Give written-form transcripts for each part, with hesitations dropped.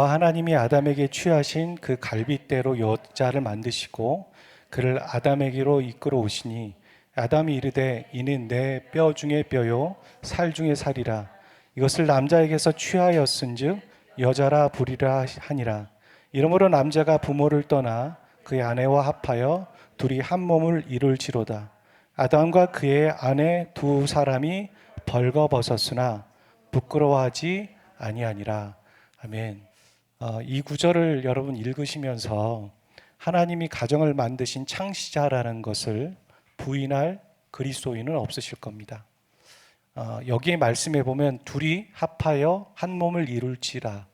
여호와 하나님이 아담에게 취하신 그 갈빗대로 여자를 만드시고 그를 아담에게로 이끌어 오시니 아담이 이르되 이는 내 뼈 중에 뼈요 살 중에 살이라. 이것을 남자에게서 취하였은즉 여자라 부리라 하니라. 이러므로 남자가 부모를 떠나 그의 아내와 합하여 둘이 한 몸을 이룰지로다. 아담과 그의 아내 두 사람이 벌거벗었으나 부끄러워하지 아니하니라. 아멘. 이 구절을 여러분 읽으시면서 하나님이 가정을 만드신 창시자라는 것을 부인할 그리스도인은 없으실 겁니다. 여기에 말씀해 보면 둘이 합하여 한 몸을 이룰지라,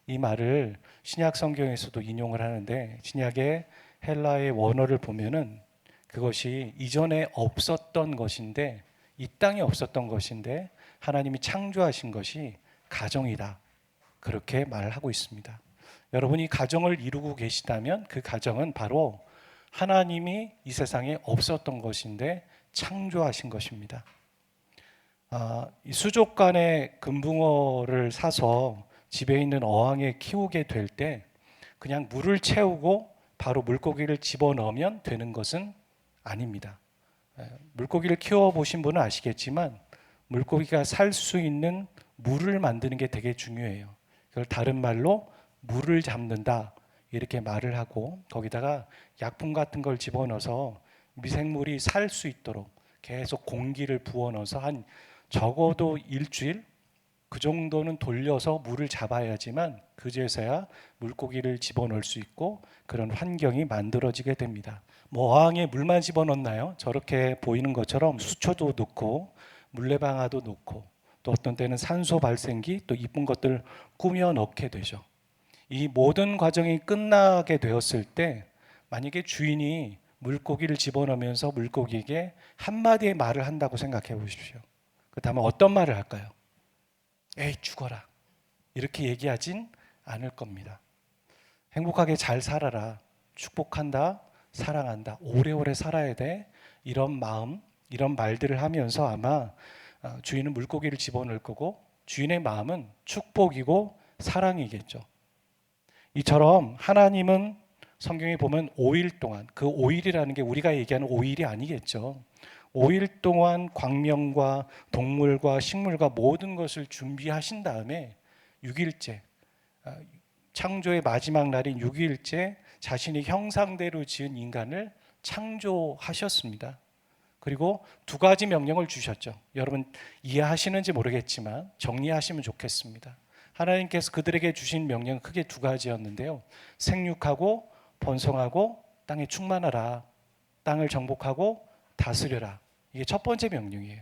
이 말을 신약 성경에서도 인용을 하는데, 신약의 헬라의 원어를 보면은 그것이 이전에 없었던 것인데, 이 땅에 없었던 것인데 하나님이 창조하신 것이 가정이다, 그렇게 말을 하고 있습니다. 여러분이 가정을 이루고 계시다면 그 가정은 바로 하나님이 이 세상에 없었던 것인데 창조하신 것입니다. 이 수족관에 금붕어를 사서 집에 있는 어항에 키우게 될 때 그냥 물을 채우고 바로 물고기를 집어넣으면 되는 것은 아닙니다. 물고기를 키워보신 분은 아시겠지만 물고기가 살 수 있는 물을 만드는 게 되게 중요해요. 그걸 다른 말로 물을 잡는다, 이렇게 말을 하고 거기다가 약품 같은 걸 집어넣어서 미생물이 살 수 있도록 계속 공기를 부어넣어서 한 적어도 일주일 그 정도는 돌려서 물을 잡아야지만 그제서야 물고기를 집어넣을 수 있고 그런 환경이 만들어지게 됩니다. 뭐 어항에 물만 집어넣나요? 저렇게 보이는 것처럼 수초도 넣고 물레방아도 넣고 또 어떤 때는 산소 발생기, 또 이쁜 것들 꾸며 넣게 되죠. 이 모든 과정이 끝나게 되었을 때 만약에 주인이 물고기를 집어넣으면서 물고기에게 한마디의 말을 한다고 생각해 보십시오. 그렇다면 어떤 말을 할까요? 에이, 죽어라, 이렇게 얘기하진 않을 겁니다. 행복하게 잘 살아라, 축복한다, 사랑한다, 오래오래 살아야 돼, 이런 마음, 이런 말들을 하면서 아마 주인은 물고기를 집어넣을 거고 주인의 마음은 축복이고 사랑이겠죠. 이처럼 하나님은 성경에 보면 5일 동안, 그 5일이라는 게 우리가 얘기하는 5일이 아니겠죠. 5일 동안 광명과 동물과 식물과 모든 것을 준비하신 다음에 6일째, 창조의 마지막 날인 6일째 자신의 형상대로 지은 인간을 창조하셨습니다. 그리고 두 가지 명령을 주셨죠. 여러분 이해하시는지 모르겠지만 정리하시면 좋겠습니다. 하나님께서 그들에게 주신 명령은 크게 두 가지였는데요. 생육하고 번성하고 땅에 충만하라, 땅을 정복하고 다스려라. 이게 첫 번째 명령이에요.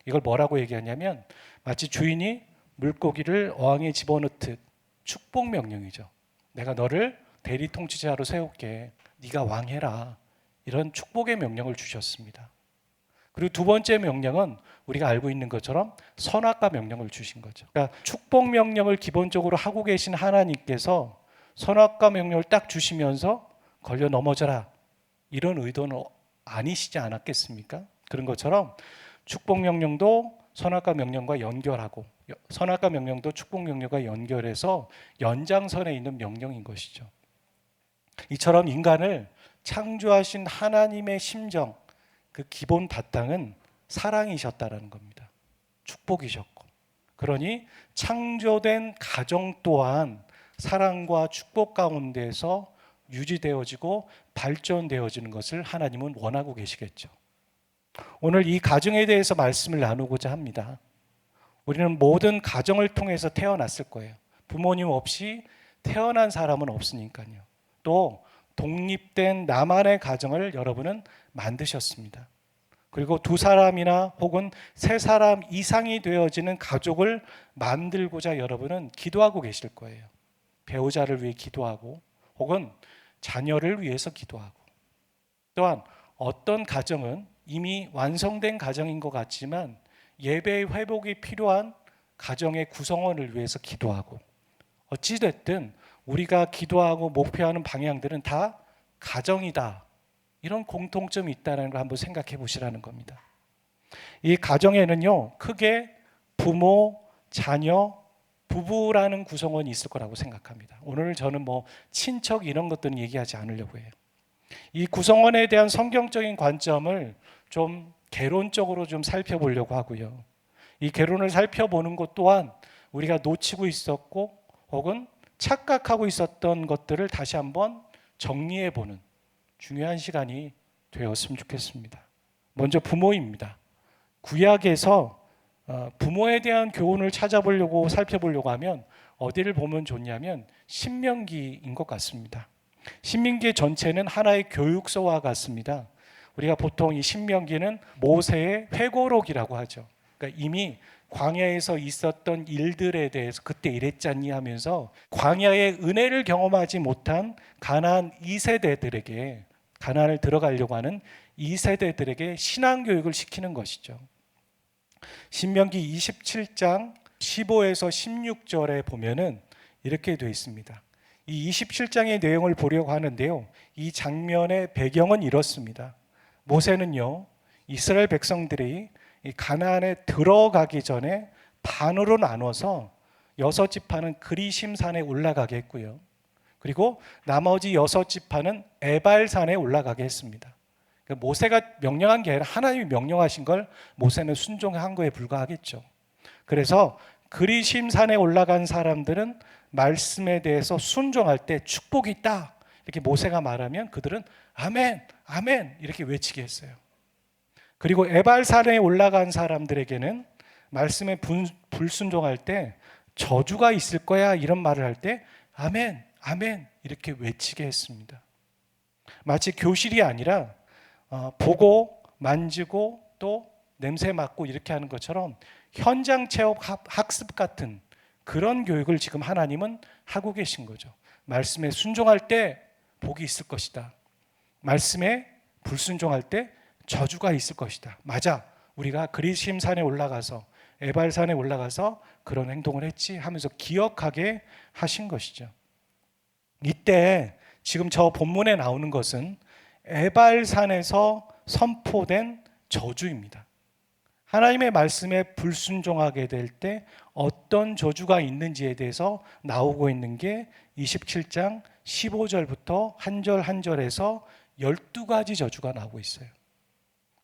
이걸 뭐라고 얘기하냐면 마치 주인이 물고기를 어항에 집어넣듯 축복 명령이죠. 내가 너를 대리 통치자로 세울게, 네가 왕해라, 이런 축복의 명령을 주셨습니다. 그리고 두 번째 명령은 우리가 알고 있는 것처럼 선악과 명령을 주신 거죠. 그러니까 축복 명령을 기본적으로 하고 계신 하나님께서 선악과 명령을 딱 주시면서 걸려 넘어져라, 이런 의도는 아니시지 않았겠습니까? 그런 것처럼 축복 명령도 선악과 명령과 연결하고 선악과 명령도 축복 명령과 연결해서 연장선에 있는 명령인 것이죠. 이처럼 인간을 창조하신 하나님의 심정, 그 기본 바탕은 사랑이셨다라는 겁니다. 축복이셨고, 그러니 창조된 가정 또한 사랑과 축복 가운데서 유지되어지고 발전되어지는 것을 하나님은 원하고 계시겠죠. 오늘 이 가정에 대해서 말씀을 나누고자 합니다. 우리는 모든 가정을 통해서 태어났을 거예요. 부모님 없이 태어난 사람은 없으니까요. 또 독립된 나만의 가정을 여러분은 만드셨습니다. 그리고 두 사람이나 혹은 세 사람 이상이 되어지는 가족을 만들고자 여러분은 기도하고 계실 거예요. 배우자를 위해 기도하고 혹은 자녀를 위해서 기도하고, 또한 어떤 가정은 이미 완성된 가정인 것 같지만 예배의 회복이 필요한 가정의 구성원을 위해서 기도하고, 어찌됐든 우리가 기도하고 목표하는 방향들은 다 가정이다, 이런 공통점이 있다는 걸 한번 생각해 보시라는 겁니다. 이 가정에는요, 크게 부모, 자녀, 부부라는 구성원이 있을 거라고 생각합니다. 오늘 저는 뭐 친척 이런 것들은 얘기하지 않으려고 해요. 이 구성원에 대한 성경적인 관점을 좀 개론적으로 좀 살펴보려고 하고요. 이 개론을 살펴보는 것 또한 우리가 놓치고 있었고 혹은 착각하고 있었던 것들을 다시 한번 정리해보는 중요한 시간이 되었으면 좋겠습니다. 먼저 부모입니다. 구약에서 부모에 대한 교훈을 찾아보려고 살펴보려고 하면 어디를 보면 좋냐면 신명기인 것 같습니다. 신명기 전체는 하나의 교육서와 같습니다. 우리가 보통 이 신명기는 모세의 회고록이라고 하죠. 그러니까 이미 광야에서 있었던 일들에 대해서 그때 이랬잖니 하면서 광야의 은혜를 경험하지 못한 가나안 2세대들에게 가나안을 들어가려고 하는 2세대들에게 신앙교육을 시키는 것이죠. 신명기 27장 15에서 16절에 보면은 이렇게 되어 있습니다. 이 27장의 내용을 보려고 하는데요. 이 장면의 배경은 이렇습니다. 모세는요, 이스라엘 백성들이 이 가나안에 들어가기 전에 반으로 나눠서 6지파는 그리심산에 올라가게 했고요. 그리고 나머지 6지파는 에발산에 올라가게 했습니다. 그러니까 모세가 명령한 게 아니라 하나님이 명령하신 걸 모세는 순종한 거에 불과하겠죠. 그래서 그리심산에 올라간 사람들은 말씀에 대해서 순종할 때 축복이 있다 이렇게 모세가 말하면 그들은 아멘, 아멘 이렇게 외치게 했어요. 그리고 에발산에 올라간 사람들에게는 말씀에 불순종할 때 저주가 있을 거야 이런 말을 할 때 아멘, 아멘 이렇게 외치게 했습니다. 마치 교실이 아니라 보고 만지고 또 냄새 맡고 이렇게 하는 것처럼 현장 체험 학습 같은 그런 교육을 지금 하나님은 하고 계신 거죠. 말씀에 순종할 때 복이 있을 것이다. 말씀에 불순종할 때 저주가 있을 것이다. 맞아. 우리가 그리심산에 올라가서 에발산에 올라가서 그런 행동을 했지 하면서 기억하게 하신 것이죠. 이때 지금 저 본문에 나오는 것은 에발산에서 선포된 저주입니다. 하나님의 말씀에 불순종하게 될 때 어떤 저주가 있는지에 대해서 나오고 있는 게 27장 15절부터 한 절 한 절에서 12가지 저주가 나오고 있어요.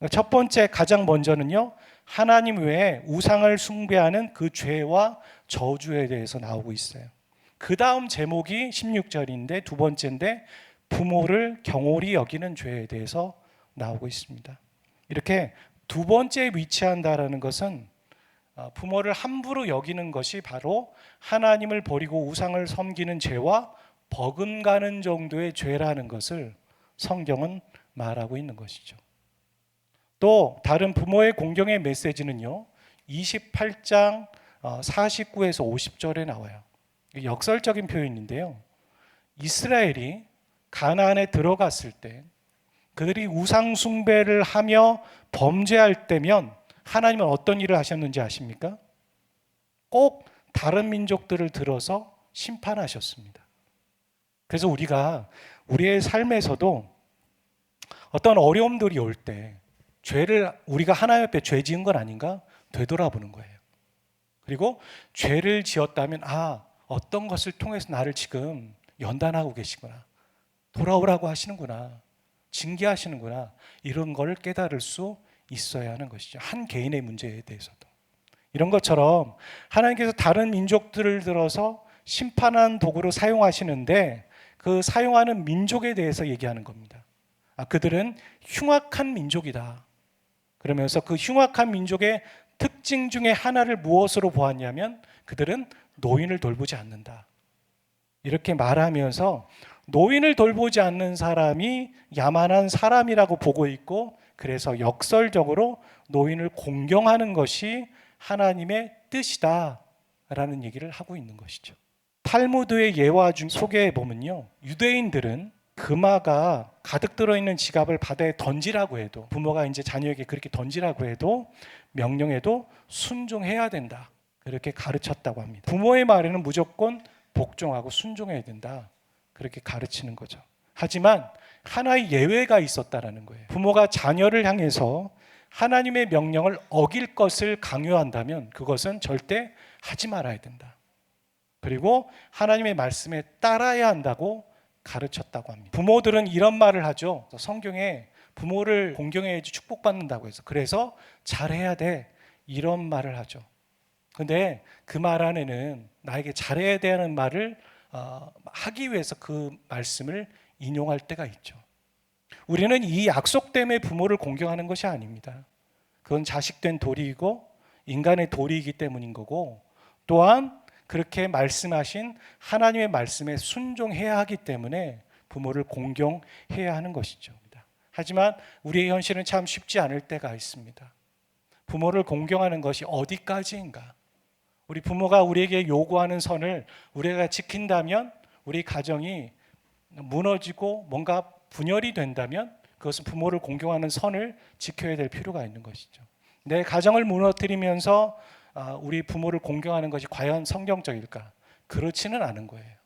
첫 번째 가장 먼저는요. 하나님 외에 우상을 숭배하는 그 죄와 저주에 대해서 나오고 있어요. 그 다음 제목이 16절인데 두 번째인데 부모를 경홀히 여기는 죄에 대해서 나오고 있습니다. 이렇게 두 번째에 위치한다라는 것은 부모를 함부로 여기는 것이 바로 하나님을 버리고 우상을 섬기는 죄와 버금가는 정도의 죄라는 것을 성경은 말하고 있는 것이죠. 또 다른 부모의 공경의 메시지는요. 28장 49에서 50절에 나와요. 역설적인 표현인데요. 이스라엘이 가나안에 들어갔을 때 그들이 우상 숭배를 하며 범죄할 때면 하나님은 어떤 일을 하셨는지 아십니까? 꼭 다른 민족들을 들어서 심판하셨습니다. 그래서 우리가 우리의 삶에서도 어떤 어려움들이 올 때 죄를 우리가 하나님 앞에 죄 지은 건 아닌가 되돌아보는 거예요. 그리고 죄를 지었다면 어떤 것을 통해서 나를 지금 연단하고 계시구나. 돌아오라고 하시는구나. 징계하시는구나. 이런 걸 깨달을 수 있어야 하는 것이죠. 한 개인의 문제에 대해서도. 이런 것처럼 하나님께서 다른 민족들을 들어서 심판한 도구로 사용하시는데 그 사용하는 민족에 대해서 얘기하는 겁니다. 그들은 흉악한 민족이다. 그러면서 그 흉악한 민족의 특징 중에 하나를 무엇으로 보았냐면 그들은 노인을 돌보지 않는다. 이렇게 말하면서 노인을 돌보지 않는 사람이 야만한 사람이라고 보고 있고 그래서 역설적으로 노인을 공경하는 것이 하나님의 뜻이다라는 얘기를 하고 있는 것이죠. 탈무드의 예화 중 소개해 보면요. 유대인들은 금화가 가득 들어있는 지갑을 바다에 던지라고 해도 부모가 이제 자녀에게 그렇게 던지라고 해도 명령해도 순종해야 된다. 그렇게 가르쳤다고 합니다. 부모의 말에는 무조건 복종하고 순종해야 된다. 그렇게 가르치는 거죠. 하지만 하나의 예외가 있었다라는 거예요. 부모가 자녀를 향해서 하나님의 명령을 어길 것을 강요한다면 그것은 절대 하지 말아야 된다. 그리고 하나님의 말씀에 따라야 한다고 가르쳤다고 합니다. 부모들은 이런 말을 하죠. 성경에 부모를 공경해야지 축복받는다고 해서, 그래서 잘해야 돼, 이런 말을 하죠. 근데 그 말 안에는 나에게 잘해야 되는 말을 하기 위해서 그 말씀을 인용할 때가 있죠. 우리는 이 약속 때문에 부모를 공경하는 것이 아닙니다. 그건 자식된 도리이고 인간의 도리이기 때문인 거고, 또한 그렇게 말씀하신 하나님의 말씀에 순종해야 하기 때문에 부모를 공경해야 하는 것이죠. 하지만 우리의 현실은 참 쉽지 않을 때가 있습니다. 부모를 공경하는 것이 어디까지인가? 우리 부모가 우리에게 요구하는 선을 우리가 지킨다면 우리 가정이 무너지고 뭔가 분열이 된다면 그것은 부모를 공경하는 선을 지켜야 될 필요가 있는 것이죠. 내 가정을 무너뜨리면서 우리 부모를 공경하는 것이 과연 성경적일까? 그렇지는 않은 거예요.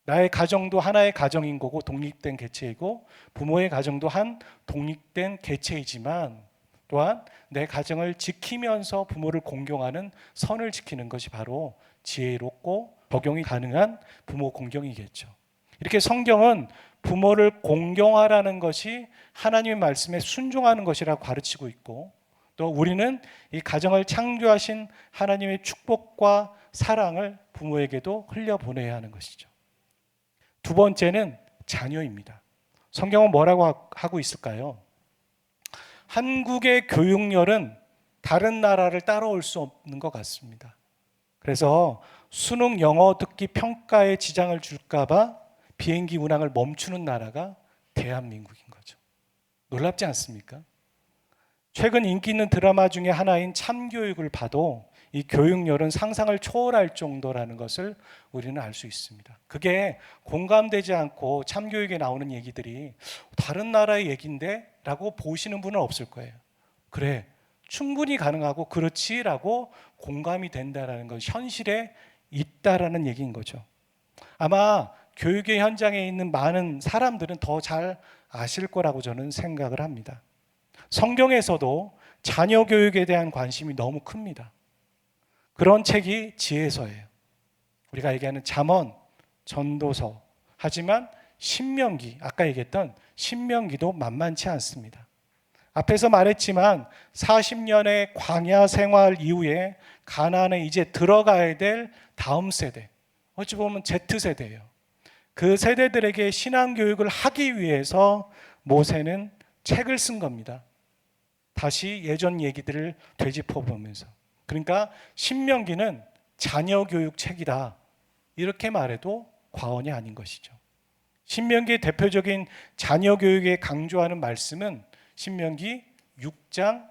나의 가정도 하나의 가정인 거고 독립된 개체이고 부모의 가정도 한 독립된 개체이지만 또한 내 가정을 지키면서 부모를 공경하는 선을 지키는 것이 바로 지혜롭고 적용이 가능한 부모 공경이겠죠. 이렇게 성경은 부모를 공경하라는 것이 하나님의 말씀에 순종하는 것이라고 가르치고 있고, 또 우리는 이 가정을 창조하신 하나님의 축복과 사랑을 부모에게도 흘려보내야 하는 것이죠. 두 번째는 자녀입니다. 성경은 뭐라고 하고 있을까요? 한국의 교육열은 다른 나라를 따라올 수 없는 것 같습니다. 그래서 수능 영어 듣기 평가에 지장을 줄까봐 비행기 운항을 멈추는 나라가 대한민국인 거죠. 놀랍지 않습니까? 최근 인기 있는 드라마 중에 하나인 참교육을 봐도 이 교육열은 상상을 초월할 정도라는 것을 우리는 알 수 있습니다. 그게 공감되지 않고 참교육에 나오는 얘기들이 다른 나라의 얘기인데? 라고 보시는 분은 없을 거예요. 그래, 충분히 가능하고 그렇지라고 공감이 된다는 것, 현실에 있다라는 얘기인 거죠. 아마 교육의 현장에 있는 많은 사람들은 더 잘 아실 거라고 저는 생각을 합니다. 성경에서도 자녀 교육에 대한 관심이 너무 큽니다. 그런 책이 지혜서예요. 우리가 얘기하는 잠언, 전도서. 하지만 신명기, 아까 얘기했던 신명기도 만만치 않습니다. 앞에서 말했지만 40년의 광야 생활 이후에 가나안에 이제 들어가야 될 다음 세대, 어찌 보면 Z세대예요. 그 세대들에게 신앙교육을 하기 위해서 모세는 책을 쓴 겁니다. 다시 예전 얘기들을 되짚어보면서. 그러니까 신명기는 자녀교육 책이다, 이렇게 말해도 과언이 아닌 것이죠. 신명기의 대표적인 자녀교육에 강조하는 말씀은 신명기 6장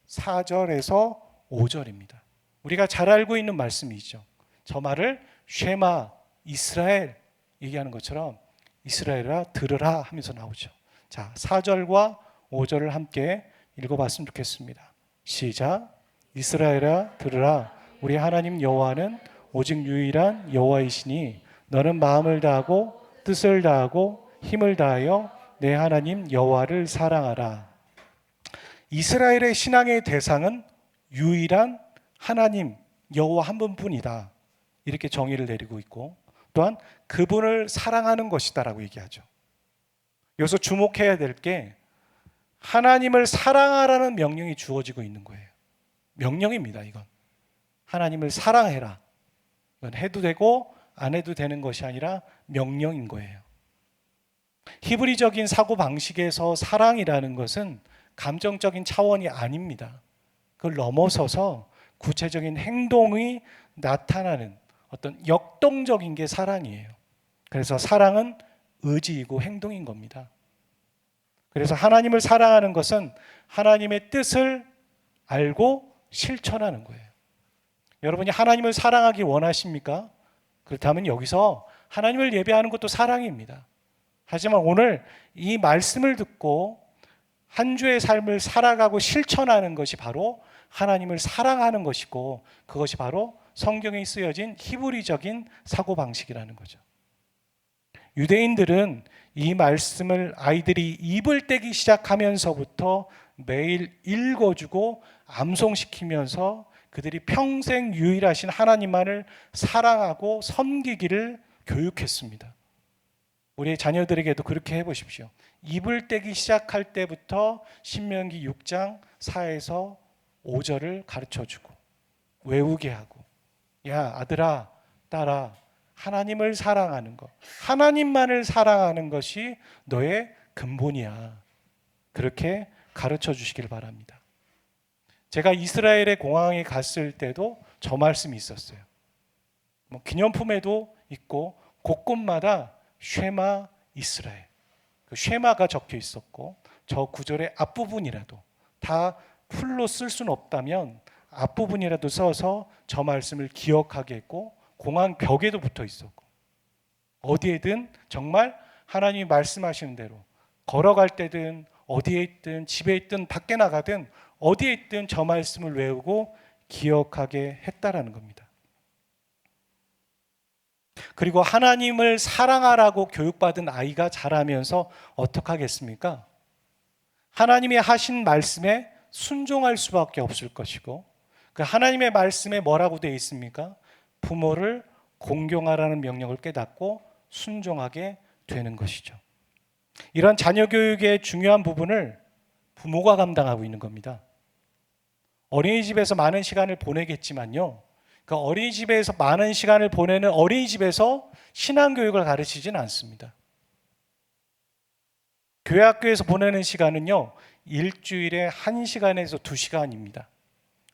4절에서 5절입니다. 우리가 잘 알고 있는 말씀이죠. 저 말을 쉐마 이스라엘 얘기하는 것처럼 이스라엘아 들으라 하면서 나오죠. 자, 4절과 5절을 함께 읽어봤으면 좋겠습니다. 시작. 이스라엘아 들으라, 우리 하나님 여호와는 오직 유일한 여호와이시니 너는 마음을 다하고 뜻을 다하고 힘을 다하여 내 하나님 여호와를 사랑하라. 이스라엘의 신앙의 대상은 유일한 하나님 여호와 한 분뿐이다, 이렇게 정의를 내리고 있고, 또한 그분을 사랑하는 것이다라고 얘기하죠. 여기서 주목해야 될 게 하나님을 사랑하라는 명령이 주어지고 있는 거예요. 명령입니다. 이건 하나님을 사랑해라. 이건 해도 되고 안 해도 되는 것이 아니라 명령인 거예요. 히브리적인 사고방식에서 사랑이라는 것은 감정적인 차원이 아닙니다. 그걸 넘어서서 구체적인 행동이 나타나는 어떤 역동적인 게 사랑이에요. 그래서 사랑은 의지이고 행동인 겁니다. 그래서 하나님을 사랑하는 것은 하나님의 뜻을 알고 실천하는 거예요. 여러분이 하나님을 사랑하기 원하십니까? 그렇다면 여기서 하나님을 예배하는 것도 사랑입니다. 하지만 오늘 이 말씀을 듣고 한 주의 삶을 살아가고 실천하는 것이 바로 하나님을 사랑하는 것이고, 그것이 바로 성경에 쓰여진 히브리적인 사고방식이라는 거죠. 유대인들은 이 말씀을 아이들이 입을 떼기 시작하면서부터 매일 읽어주고 암송시키면서 그들이 평생 유일하신 하나님만을 사랑하고 섬기기를 교육했습니다. 우리 자녀들에게도 그렇게 해보십시오. 이불 떼기 시작할 때부터 신명기 6장 4에서 5절을 가르쳐주고 외우게 하고, 야 아들아 딸아, 하나님을 사랑하는 것, 하나님만을 사랑하는 것이 너의 근본이야. 그렇게 가르쳐 주시길 바랍니다. 제가 이스라엘의 공항에 갔을 때도 저 말씀이 있었어요. 기념품에도 있고 곳곳마다 쉐마 이스라엘, 그 쉐마가 적혀 있었고, 저 구절의 앞부분이라도 다 풀로 쓸 수는 없다면 앞부분이라도 써서 저 말씀을 기억하게 했고, 공항 벽에도 붙어 있었고, 어디에든 정말 하나님이 말씀하시는 대로 걸어갈 때든 어디에 있든 집에 있든 밖에 나가든 어디에 있든 저 말씀을 외우고 기억하게 했다라는 겁니다. 그리고 하나님을 사랑하라고 교육받은 아이가 자라면서 어떻게 하겠습니까? 하나님이 하신 말씀에 순종할 수밖에 없을 것이고, 그 하나님의 말씀에 뭐라고 되어 있습니까? 부모를 공경하라는 명령을 깨닫고 순종하게 되는 것이죠. 이런 자녀 교육의 중요한 부분을 부모가 감당하고 있는 겁니다. 어린이집에서 많은 시간을 보내겠지만요, 그 어린이집에서 많은 시간을 보내는 어린이집에서 신앙교육을 가르치지는 않습니다. 교회 학교에서 보내는 시간은요, 일주일에 1시간에서 2시간입니다.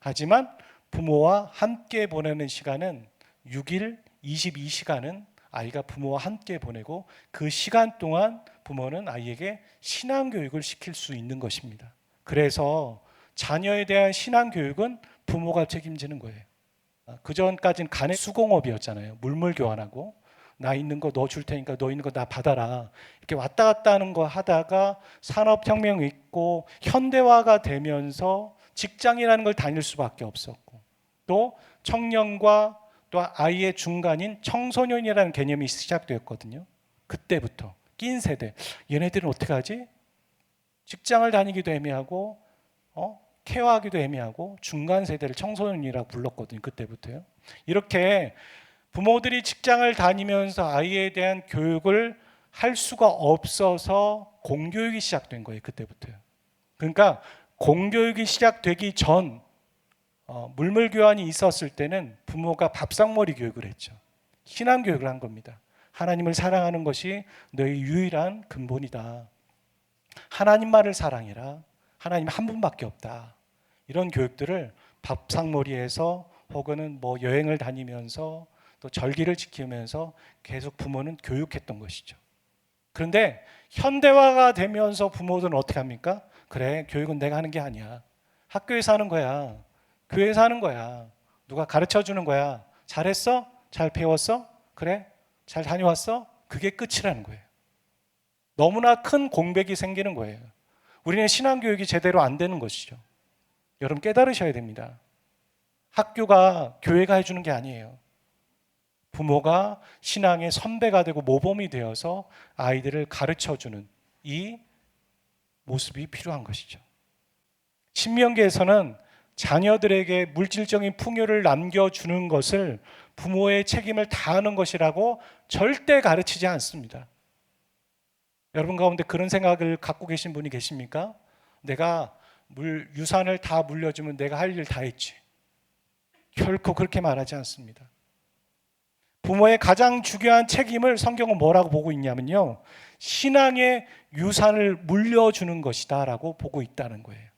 하지만 부모와 함께 보내는 시간은 6일 22시간은 아이가 부모와 함께 보내고, 그 시간 동안 부모는 아이에게 신앙교육을 시킬 수 있는 것입니다. 그래서 자녀에 대한 신앙교육은 부모가 책임지는 거예요. 그 전까지는 간의 수공업이었잖아요. 물물 교환하고, 나 있는 거 너 줄 테니까 너 있는 거 나 받아라, 이렇게 왔다 갔다 하는 거 하다가 산업혁명이 있고 현대화가 되면서 직장이라는 걸 다닐 수밖에 없었고, 또 청년과 또 아이의 중간인 청소년이라는 개념이 시작되었거든요. 그때부터 낀 세대, 얘네들은 어떻게 하지? 직장을 다니기도 애매하고 케어하기도 애매하고 중간 세대를 청소년이라고 불렀거든요. 그때부터요. 이렇게 부모들이 직장을 다니면서 아이에 대한 교육을 할 수가 없어서 공교육이 시작된 거예요. 그때부터요. 그러니까 공교육이 시작되기 전 물물교환이 있었을 때는 부모가 밥상머리 교육을 했죠. 신앙교육을 한 겁니다. 하나님을 사랑하는 것이 너의 유일한 근본이다. 하나님만을 사랑해라. 하나님 한 분밖에 없다. 이런 교육들을 밥상머리에서 혹은 뭐 여행을 다니면서 또 절기를 지키면서 계속 부모는 교육했던 것이죠. 그런데 현대화가 되면서 부모들은 어떻게 합니까? 그래, 교육은 내가 하는 게 아니야. 학교에서 하는 거야. 교회에서 하는 거야. 누가 가르쳐 주는 거야. 잘했어? 잘 배웠어? 그래? 잘 다녀왔어? 그게 끝이라는 거예요. 너무나 큰 공백이 생기는 거예요. 우리는 신앙교육이 제대로 안 되는 것이죠. 여러분 깨달으셔야 됩니다. 학교가 교회가 해주는 게 아니에요. 부모가 신앙의 선배가 되고 모범이 되어서 아이들을 가르쳐주는 이 모습이 필요한 것이죠. 신명기에서는 자녀들에게 물질적인 풍요를 남겨주는 것을 부모의 책임을 다하는 것이라고 절대 가르치지 않습니다. 여러분 가운데 그런 생각을 갖고 계신 분이 계십니까? 내가 유산을 다 물려주면 내가 할 일 다 했지. 결코 그렇게 말하지 않습니다. 부모의 가장 중요한 책임을 성경은 뭐라고 보고 있냐면요, 신앙의 유산을 물려주는 것이다 라고 보고 있다는 거예요.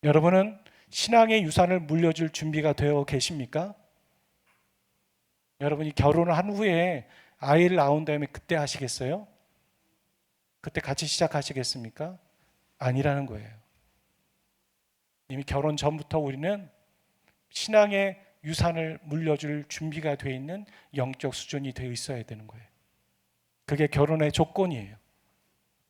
여러분은 신앙의 유산을 물려줄 준비가 되어 계십니까? 여러분이 결혼을 한 후에 아이를 낳은 다음에 그때 하시겠어요? 그때 같이 시작하시겠습니까? 아니라는 거예요. 이미 결혼 전부터 우리는 신앙의 유산을 물려줄 준비가 되어 있는 영적 수준이 되어 있어야 되는 거예요. 그게 결혼의 조건이에요.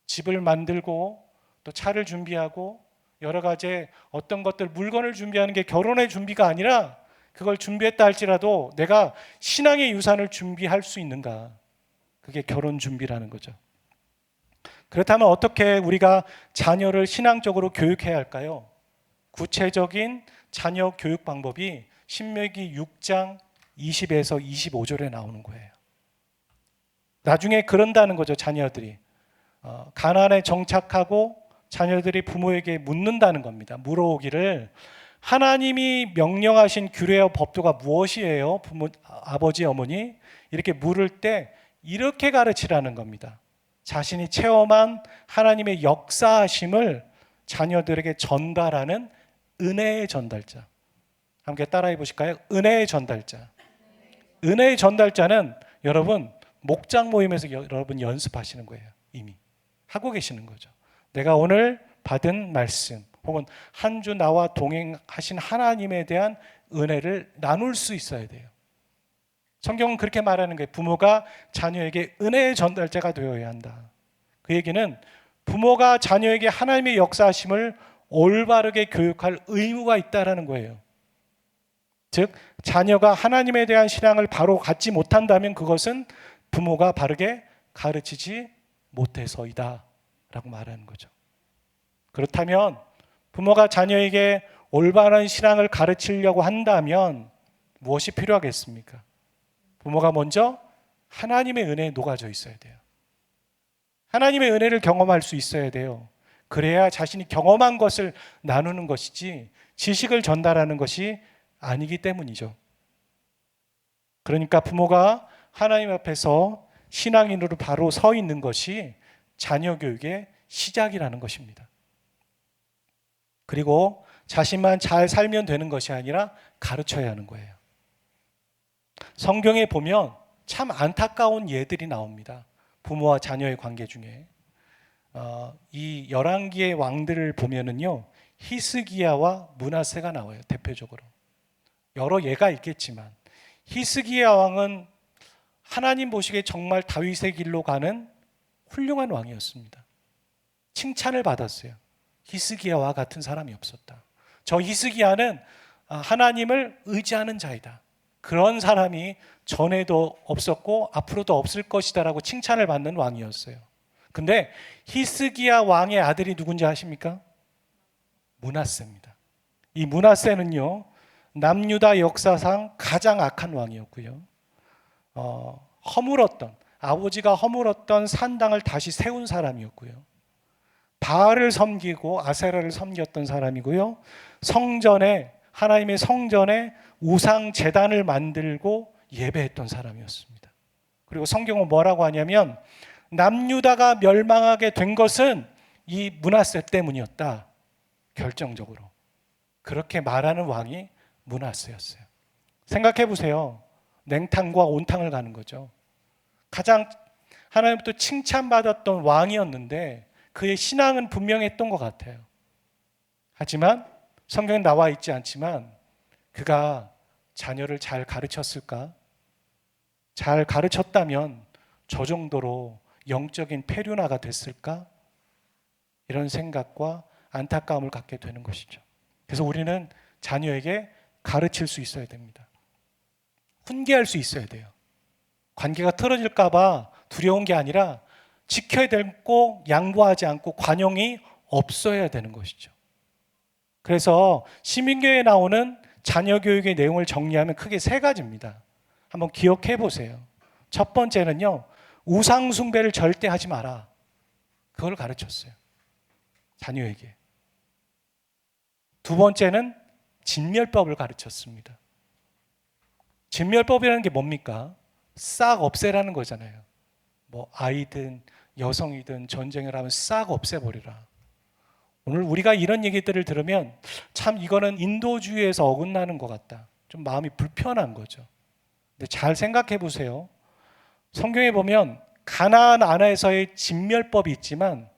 집을 만들고 또 차를 준비하고 여러 가지 어떤 것들, 물건을 준비하는 게 결혼의 준비가 아니라, 그걸 준비했다 할지라도 내가 신앙의 유산을 준비할 수 있는가, 그게 결혼 준비라는 거죠. 그렇다면 어떻게 우리가 자녀를 신앙적으로 교육해야 할까요? 구체적인 자녀 교육 방법이 신명기 6장 20에서 25절에 나오는 거예요. 나중에 그런다는 거죠. 자녀들이 가나안에 정착하고 자녀들이 부모에게 묻는다는 겁니다. 물어오기를 하나님이 명령하신 규례와 법도가 무엇이에요? 부모, 아버지, 어머니 이렇게 물을 때 이렇게 가르치라는 겁니다. 자신이 체험한 하나님의 역사하심을 자녀들에게 전달하는 은혜의 전달자. 함께 따라해 보실까요? 은혜의 전달자. 은혜의 전달자는 여러분 목장 모임에서 여러분 연습하시는 거예요. 이미 하고 계시는 거죠. 내가 오늘 받은 말씀 혹은 한 주 나와 동행하신 하나님에 대한 은혜를 나눌 수 있어야 돼요. 성경은 그렇게 말하는 거예요. 부모가 자녀에게 은혜의 전달자가 되어야 한다. 그 얘기는 부모가 자녀에게 하나님의 역사하심을 올바르게 교육할 의무가 있다라는 거예요. 즉 자녀가 하나님에 대한 신앙을 바로 갖지 못한다면 그것은 부모가 바르게 가르치지 못해서이다 라고 말하는 거죠. 그렇다면 부모가 자녀에게 올바른 신앙을 가르치려고 한다면 무엇이 필요하겠습니까? 부모가 먼저 하나님의 은혜에 녹아져 있어야 돼요. 하나님의 은혜를 경험할 수 있어야 돼요. 그래야 자신이 경험한 것을 나누는 것이지 지식을 전달하는 것이 아니기 때문이죠. 그러니까 부모가 하나님 앞에서 신앙인으로 바로 서 있는 것이 자녀 교육의 시작이라는 것입니다. 그리고 자신만 잘 살면 되는 것이 아니라 가르쳐야 하는 거예요. 성경에 보면 참 안타까운 예들이 나옵니다. 부모와 자녀의 관계 중에 이 열왕기의 왕들을 보면은요 히스기야와 므낫세가 나와요. 대표적으로 여러 예가 있겠지만 히스기야 왕은 하나님 보시기에 정말 다윗의 길로 가는 훌륭한 왕이었습니다. 칭찬을 받았어요. 히스기야와 같은 사람이 없었다. 저 히스기야는 하나님을 의지하는 자이다. 그런 사람이 전에도 없었고 앞으로도 없을 것이다 라고 칭찬을 받는 왕이었어요. 근데 히스기야 왕의 아들이 누군지 아십니까? 므낫세입니다. 이 므낫세는요 남유다 역사상 가장 악한 왕이었고요. 아버지가 허물었던 산당을 다시 세운 사람이었고요. 바알을 섬기고 아세라를 섬겼던 사람이고요. 하나님의 성전에 우상 제단을 만들고 예배했던 사람이었습니다. 그리고 성경은 뭐라고 하냐면 남유다가 멸망하게 된 것은 이 므낫세 때문이었다. 결정적으로 그렇게 말하는 왕이 므낫세였어요. 생각해 보세요. 냉탕과 온탕을 가는 거죠. 가장 하나님부터 칭찬받았던 왕이었는데 그의 신앙은 분명했던 것 같아요. 하지만 성경에 나와 있지 않지만 그가 자녀를 잘 가르쳤을까? 잘 가르쳤다면 저 정도로 영적인 폐륜화가 됐을까? 이런 생각과 안타까움을 갖게 되는 것이죠. 그래서 우리는 자녀에게 가르칠 수 있어야 됩니다. 훈계할 수 있어야 돼요. 관계가 틀어질까 봐 두려운 게 아니라 지켜야 되고 양보하지 않고 관용이 없어야 되는 것이죠. 그래서 시민교회에 나오는 자녀 교육의 내용을 정리하면 크게 세 가지입니다. 한번 기억해 보세요. 첫 번째는요, 우상 숭배를 절대 하지 마라. 그걸 가르쳤어요. 자녀에게. 두 번째는 진멸법을 가르쳤습니다. 진멸법이라는 게 뭡니까? 싹 없애라는 거잖아요. 뭐 아이든 여성이든 전쟁을 하면 싹 없애버리라. 오늘 우리가 이런 얘기들을 들으면 참 이거는 인도주의에서 어긋나는 것 같다. 좀 마음이 불편한 거죠. 근데 잘 생각해 보세요. 성경에 보면 가나안 안에서의 진멸법이 있지만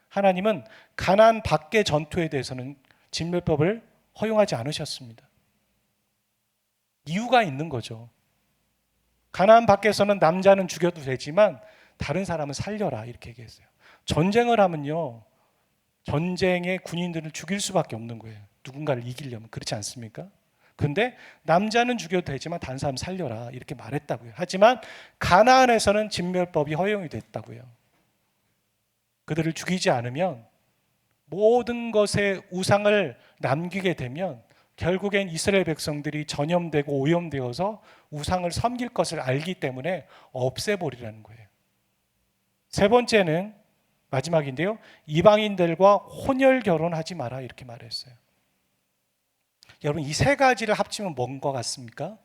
하나님은 가나안 밖의 전투에 대해서는 진멸법을 허용하지 않으셨습니다. 이유가 있는 거죠. 가나안 밖에서는 남자는 죽여도 되지만 다른 사람은 살려라 이렇게 얘기했어요. 전쟁을 하면요, 전쟁의 군인들을 죽일 수밖에 없는 거예요. 누군가를 이기려면. 그렇지 않습니까? 근데 남자는 죽여도 되지만 다른 사람 살려라 이렇게 말했다고요. 하지만 가나안에서는 진멸법이 허용이 됐다고요. 그들을 죽이지 않으면 모든 것에 우상을 남기게 되면 결국엔 이스라엘 백성들이 전염되고 오염되어서 우상을 섬길 것을 알기 때문에 없애버리라는 거예요. 세 번째는 마지막인데요. 이방인들과 혼혈 결혼하지 마라 이렇게 말했어요. 여러분 이 세 가지를 합치면 뭔 것 같습니까?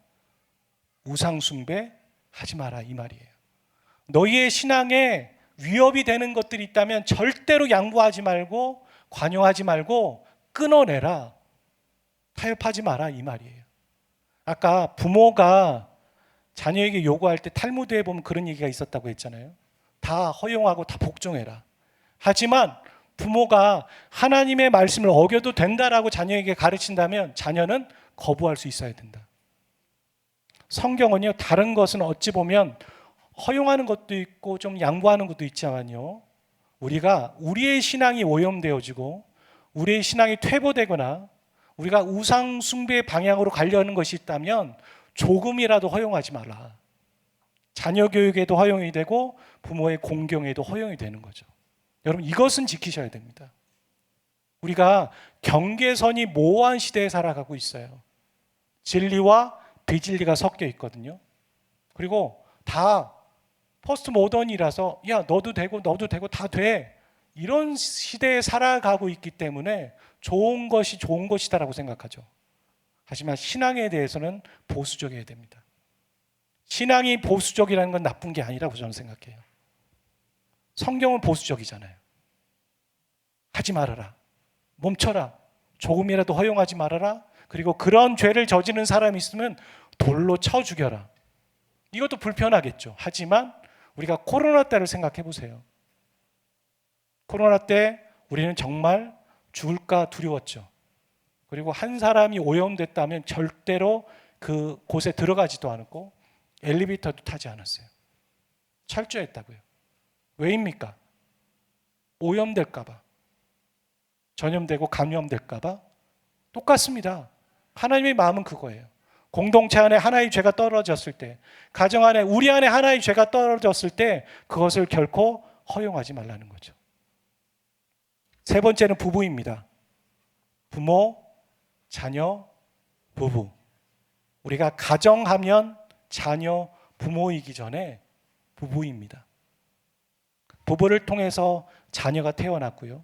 우상 숭배 하지 마라 이 말이에요. 너희의 신앙에 위협이 되는 것들이 있다면 절대로 양보하지 말고 관여하지 말고 끊어내라. 타협하지 마라 이 말이에요. 아까 부모가 자녀에게 요구할 때 탈무드에 보면 그런 얘기가 있었다고 했잖아요. 다 허용하고 다 복종해라. 하지만 부모가 하나님의 말씀을 어겨도 된다라고 자녀에게 가르친다면 자녀는 거부할 수 있어야 된다. 성경은요, 다른 것은 어찌 보면 허용하는 것도 있고 좀 양보하는 것도 있지만요, 우리가 우리의 신앙이 오염되어지고 우리의 신앙이 퇴보되거나 우리가 우상 숭배의 방향으로 가려는 것이 있다면 조금이라도 허용하지 말라. 자녀 교육에도 허용이 되고 부모의 공경에도 허용이 되는 거죠. 여러분 이것은 지키셔야 됩니다. 우리가 경계선이 모호한 시대에 살아가고 있어요. 진리와 비진리가 섞여 있거든요. 그리고 다 포스트 모던이라서 야 너도 되고 다 돼. 이런 시대에 살아가고 있기 때문에 좋은 것이 좋은 것이다라고 생각하죠. 하지만 신앙에 대해서는 보수적이어야 됩니다. 신앙이 보수적이라는 건 나쁜 게 아니라고 저는 생각해요. 성경은 보수적이잖아요. 하지 말아라. 멈춰라. 조금이라도 허용하지 말아라. 그리고 그런 죄를 저지른 사람이 있으면 돌로 쳐 죽여라. 이것도 불편하겠죠. 하지만 우리가 코로나 때를 생각해 보세요. 코로나 때 우리는 정말 죽을까 두려웠죠. 그리고 한 사람이 오염됐다면 절대로 그 곳에 들어가지도 않았고 엘리베이터도 타지 않았어요. 철저했다고요. 왜입니까? 오염될까 봐. 전염되고 감염될까 봐. 똑같습니다. 하나님의 마음은 그거예요. 공동체 안에 하나의 죄가 떨어졌을 때, 가정 안에 우리 안에 하나의 죄가 떨어졌을 때 그것을 결코 허용하지 말라는 거죠. 세 번째는 부부입니다. 부모, 자녀, 부부. 우리가 가정하면 자녀, 부모이기 전에 부부입니다. 부부를 통해서 자녀가 태어났고요.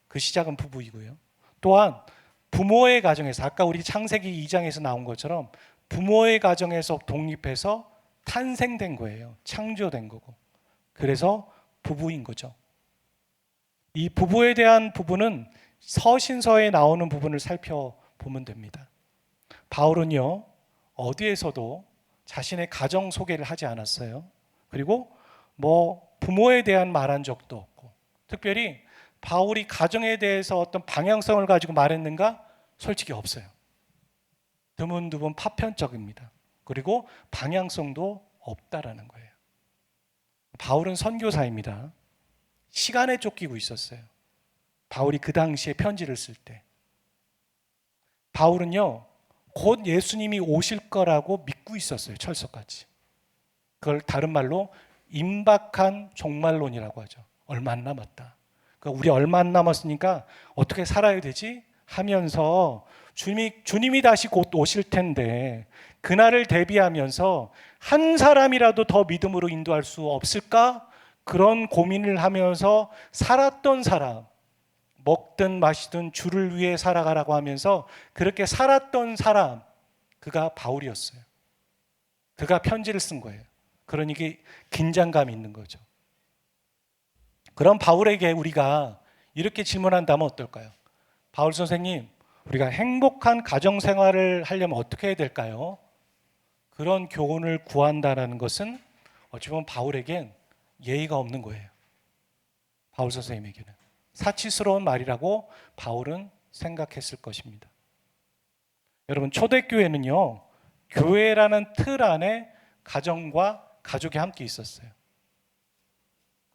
그 시작은 부부이고요. 또한 부모의 가정에서 아까 우리 창세기 2장에서 나온 것처럼 부모의 가정에서 독립해서 탄생된 거예요. 창조된 거고. 그래서 부부인 거죠. 이 부부에 대한 부분은 서신서에 나오는 부분을 살펴보면 됩니다. 바울은요, 어디에서도 자신의 가정 소개를 하지 않았어요. 그리고 부모에 대한 말한 적도 없고, 특별히 바울이 가정에 대해서 어떤 방향성을 가지고 말했는가? 솔직히 없어요. 드문드문 파편적입니다. 그리고 방향성도 없다라는 거예요. 바울은 선교사입니다. 시간에 쫓기고 있었어요. 바울이 그 당시에 편지를 쓸 때. 바울은요, 곧 예수님이 오실 거라고 믿고 있었어요. 철석같이. 그걸 다른 말로 임박한 종말론이라고 하죠. 얼마 안 남았다. 그러니까 우리 얼마 안 남았으니까 어떻게 살아야 되지? 하면서 주님이 다시 곧 오실 텐데 그날을 대비하면서 한 사람이라도 더 믿음으로 인도할 수 없을까? 그런 고민을 하면서 살았던 사람, 먹든 마시든 주를 위해 살아가라고 하면서 그렇게 살았던 사람, 그가 바울이었어요. 그가 편지를 쓴 거예요. 그러니까 긴장감이 있는 거죠. 그럼 바울에게 우리가 이렇게 질문한다면 어떨까요? 바울 선생님, 우리가 행복한 가정생활을 하려면 어떻게 해야 될까요? 그런 교훈을 구한다는 것은 어찌 보면 바울에겐 예의가 없는 거예요. 바울 선생님에게는. 사치스러운 말이라고 바울은 생각했을 것입니다. 여러분, 초대교회는요, 교회라는 틀 안에 가정과 가족이 함께 있었어요.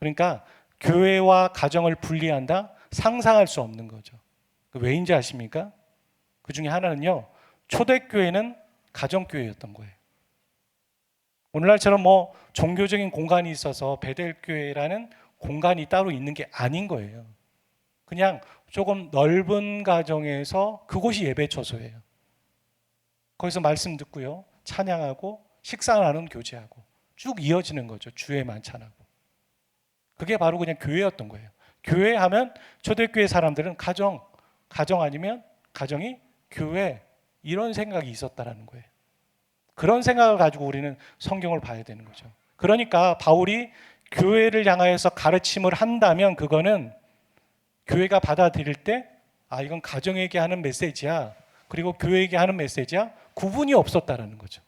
그러니까 교회와 가정을 분리한다? 상상할 수 없는 거죠. 왜인지 아십니까? 그 중에 하나는요, 초대교회는 가정교회였던 거예요. 오늘날처럼 종교적인 공간이 있어서 베델교회라는 공간이 따로 있는 게 아닌 거예요. 그냥 조금 넓은 가정에서 그곳이 예배 처소예요. 거기서 말씀 듣고요, 찬양하고 식사 나누는 교제하고 쭉 이어지는 거죠. 주에 만찬하고. 그게 바로 그냥 교회였던 거예요. 교회 하면 초대교회 사람들은 가정 아니면 가정이 교회, 이런 생각이 있었다라는 거예요. 그런 생각을 가지고 우리는 성경을 봐야 되는 거죠. 그러니까 바울이 교회를 향하여서 가르침을 한다면 그거는 교회가 받아들일 때 이건 가정에게 하는 메시지야, 그리고 교회에게 하는 메시지야, 구분이 없었다라는 거죠.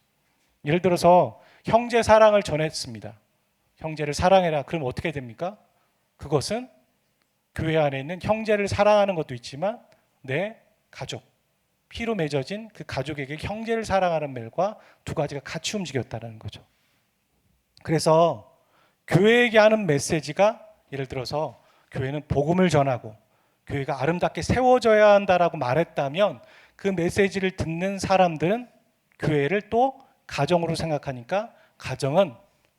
예를 들어서 형제 사랑을 전했습니다. 형제를 사랑해라. 그럼 어떻게 됩니까? 그것은 교회 안에 있는 형제를 사랑하는 것도 있지만 내 가족, 피로 맺어진 그 가족에게 형제를 사랑하는 멜과 두 가지가 같이 움직였다는 거죠. 그래서 교회에게 하는 메시지가, 예를 들어서 교회는 복음을 전하고 교회가 아름답게 세워져야 한다라고 말했다면 그 메시지를 듣는 사람들은 교회를 또 가정으로 생각하니까 가정은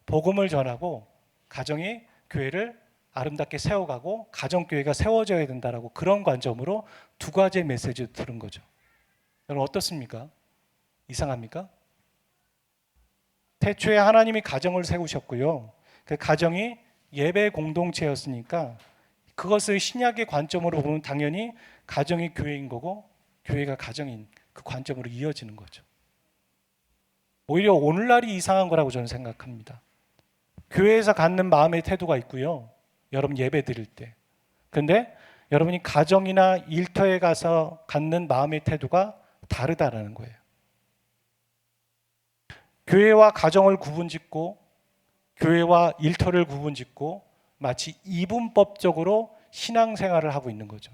복음을 전하고 가정이 교회를 아름답게 세워가고 가정교회가 세워져야 된다라고, 그런 관점으로 두 가지의 메시지를 들은 거죠. 여러분 어떻습니까? 이상합니까? 태초에 하나님이 가정을 세우셨고요, 그 가정이 예배 공동체였으니까 그것을 신약의 관점으로 보면 당연히 가정이 교회인 거고 교회가 가정인 그 관점으로 이어지는 거죠. 오히려 오늘날이 이상한 거라고 저는 생각합니다. 교회에서 갖는 마음의 태도가 있고요, 여러분 예배 드릴 때. 근데 여러분이 가정이나 일터에 가서 갖는 마음의 태도가 다르다라는 거예요. 교회와 가정을 구분짓고 교회와 일터를 구분짓고 마치 이분법적으로 신앙생활을 하고 있는 거죠.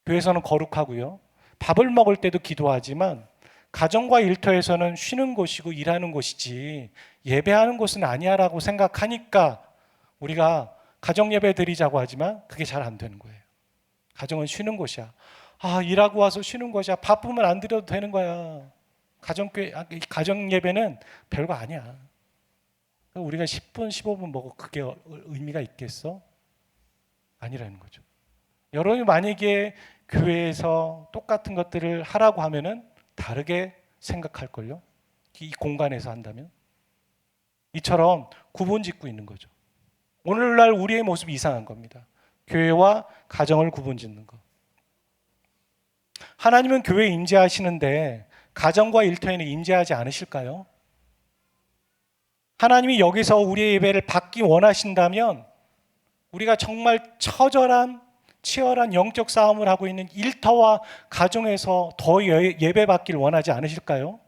교회에서는 거룩하고요, 밥을 먹을 때도 기도하지만 가정과 일터에서는 쉬는 곳이고 일하는 곳이지 예배하는 곳은 아니야라고 생각하니까 우리가 가정 예배 드리자고 하지만 그게 잘 안 되는 거예요. 가정은 쉬는 곳이야. 일하고 와서 쉬는 곳이야. 바쁘면 안 드려도 되는 거야. 가정 예배는 별거 아니야. 우리가 10분, 15분 먹어 그게 의미가 있겠어? 아니라는 거죠. 여러분이 만약에 교회에서 똑같은 것들을 하라고 하면은 다르게 생각할걸요? 이 공간에서 한다면? 이처럼 구분 짓고 있는 거죠. 오늘날 우리의 모습이 이상한 겁니다. 교회와 가정을 구분 짓는 것. 하나님은 교회에 임재하시는데 가정과 일터에는 임재하지 않으실까요? 하나님이 여기서 우리의 예배를 받기 원하신다면 우리가 정말 치열한 영적 싸움을 하고 있는 일터와 가정에서 더 예배 받기를 원하지 않으실까요?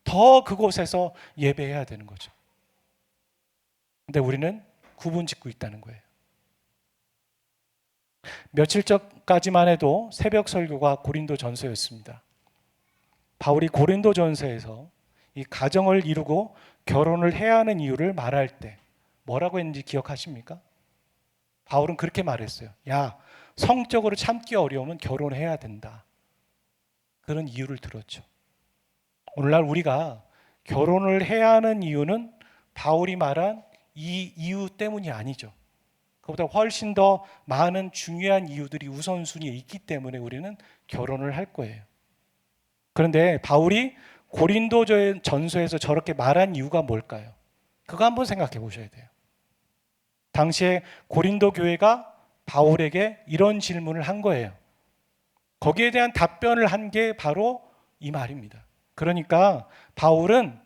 더 그곳에서 예배해야 되는 거죠. 근데 우리는 구분 짓고 있다는 거예요. 며칠 전까지만 해도 새벽 설교가 고린도 전서였습니다. 바울이 고린도 전서에서 이 가정을 이루고 결혼을 해야 하는 이유를 말할 때 뭐라고 했는지 기억하십니까? 바울은 그렇게 말했어요. 야, 성적으로 참기 어려우면 결혼해야 된다. 그런 이유를 들었죠. 오늘날 우리가 결혼을 해야 하는 이유는 바울이 말한 이 이유 때문이 아니죠. 그보다 훨씬 더 많은 중요한 이유들이 우선순위에 있기 때문에 우리는 결혼을 할 거예요. 그런데 바울이 고린도 전서에서 저렇게 말한 이유가 뭘까요? 그거 한번 생각해 보셔야 돼요. 당시에 고린도 교회가 바울에게 이런 질문을 한 거예요. 거기에 대한 답변을 한 게 바로 이 말입니다. 그러니까 바울은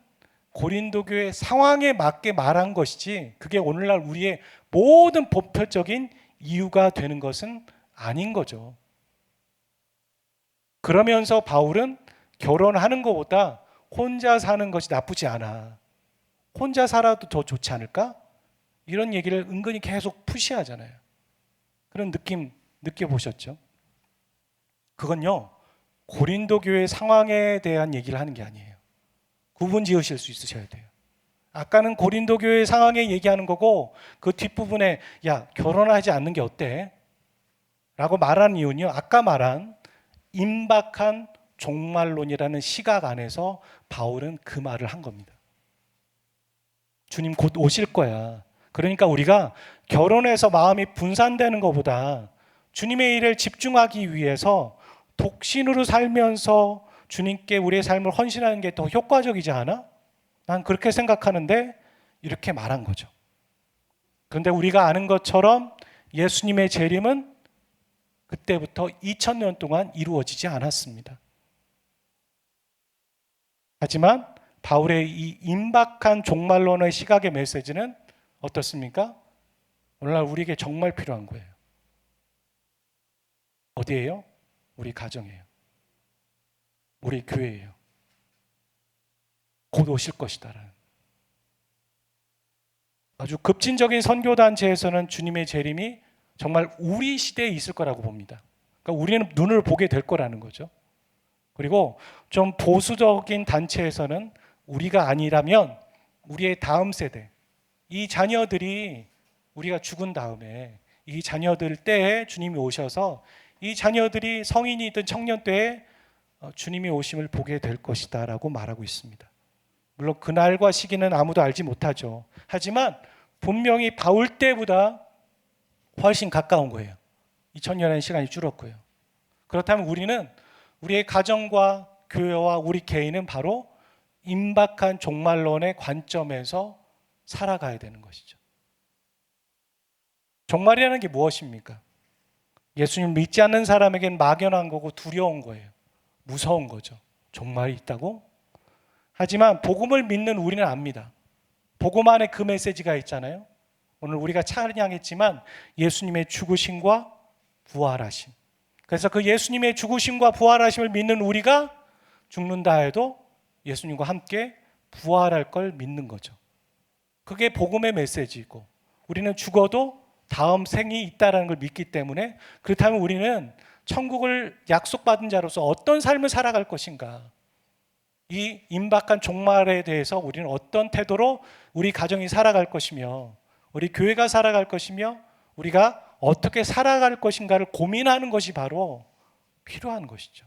고린도 교회 상황에 맞게 말한 것이지 그게 오늘날 우리의 모든 보편적인 이유가 되는 것은 아닌 거죠. 그러면서 바울은 결혼하는 것보다 혼자 사는 것이 나쁘지 않아. 혼자 살아도 더 좋지 않을까? 이런 얘기를 은근히 계속 푸시하잖아요. 그런 느낌 느껴보셨죠? 그건요, 고린도 교회 상황에 대한 얘기를 하는 게 아니에요. 구분 지으실 수 있으셔야 돼요. 아까는 고린도 교회 상황에 얘기하는 거고 그 뒷부분에 야, 결혼하지 않는 게 어때? 라고 말하는 이유는요, 아까 말한 임박한 종말론이라는 시각 안에서 바울은 그 말을 한 겁니다. 주님 곧 오실 거야. 그러니까 우리가 결혼해서 마음이 분산되는 것보다 주님의 일에 집중하기 위해서 독신으로 살면서 주님께 우리의 삶을 헌신하는 게 더 효과적이지 않아? 난 그렇게 생각하는데 이렇게 말한 거죠. 그런데 우리가 아는 것처럼 예수님의 재림은 그때부터 2000년 동안 이루어지지 않았습니다. 하지만 바울의 이 임박한 종말론의 시각의 메시지는 어떻습니까? 오늘날 우리에게 정말 필요한 거예요. 어디예요? 우리 가정이에요. 우리 교회예요. 곧 오실 것이다라는. 아주 급진적인 선교단체에서는 주님의 재림이 정말 우리 시대에 있을 거라고 봅니다. 그러니까 우리는 눈을 보게 될 거라는 거죠. 그리고 좀 보수적인 단체에서는 우리가 아니라면 우리의 다음 세대, 이 자녀들이 우리가 죽은 다음에 이 자녀들 때에 주님이 오셔서 이 자녀들이 성인이든 청년 때에 주님이 오심을 보게 될 것이다 라고 말하고 있습니다. 물론 그날과 시기는 아무도 알지 못하죠. 하지만 분명히 바울 때보다 훨씬 가까운 거예요. 2000년의 시간이 줄었고요. 그렇다면 우리는 우리의 가정과 교회와 우리 개인은 바로 임박한 종말론의 관점에서 살아가야 되는 것이죠. 종말이라는 게 무엇입니까? 예수님 믿지 않는 사람에겐 막연한 거고 두려운 거예요. 무서운 거죠. 종말이 있다고? 하지만 복음을 믿는 우리는 압니다. 복음 안에 그 메시지가 있잖아요. 오늘 우리가 찬양했지만 예수님의 죽으심과 부활하심. 그래서 그 예수님의 죽으심과 부활하심을 믿는 우리가 죽는다 해도 예수님과 함께 부활할 걸 믿는 거죠. 그게 복음의 메시지이고 우리는 죽어도 다음 생이 있다는 걸 믿기 때문에 그렇다면 우리는 천국을 약속받은 자로서 어떤 삶을 살아갈 것인가, 이 임박한 종말에 대해서 우리는 어떤 태도로 우리 가정이 살아갈 것이며 우리 교회가 살아갈 것이며 우리가 어떻게 살아갈 것인가를 고민하는 것이 바로 필요한 것이죠.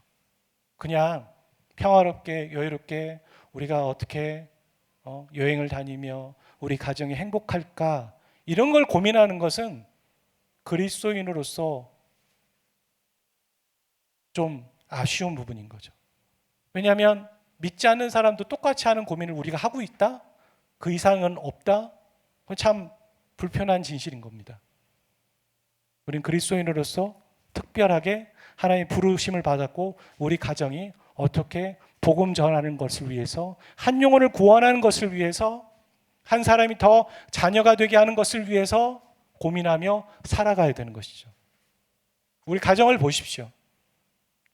그냥 평화롭게 여유롭게 우리가 어떻게 여행을 다니며 우리 가정이 행복할까 이런 걸 고민하는 것은 그리스도인으로서 좀 아쉬운 부분인 거죠. 왜냐하면 믿지 않는 사람도 똑같이 하는 고민을 우리가 하고 있다? 그 이상은 없다? 그건 참 불편한 진실인 겁니다. 우린 그리스도인으로서 특별하게 하나님의 부르심을 받았고 우리 가정이 어떻게 복음 전하는 것을 위해서 한 영혼을 구원하는 것을 위해서 한 사람이 더 자녀가 되게 하는 것을 위해서 고민하며 살아가야 되는 것이죠. 우리 가정을 보십시오.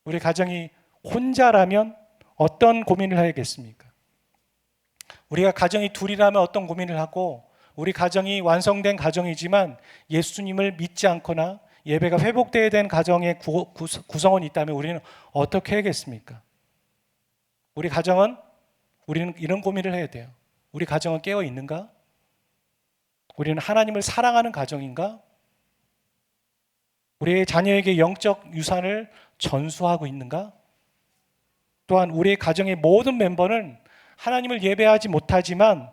우리 가정이 혼자라면 어떤 고민을 해야겠습니까? 우리가 가정이 둘이라면 어떤 고민을 하고 우리 가정이 완성된 가정이지만 예수님을 믿지 않거나 예배가 회복되어야 된 가정의 구성원이 있다면 우리는 어떻게 해야겠습니까? 우리 가정은 우리는 이런 고민을 해야 돼요. 우리 가정은 깨어 있는가? 우리는 하나님을 사랑하는 가정인가? 우리의 자녀에게 영적 유산을 전수하고 있는가? 또한 우리의 가정의 모든 멤버는 하나님을 예배하지 못하지만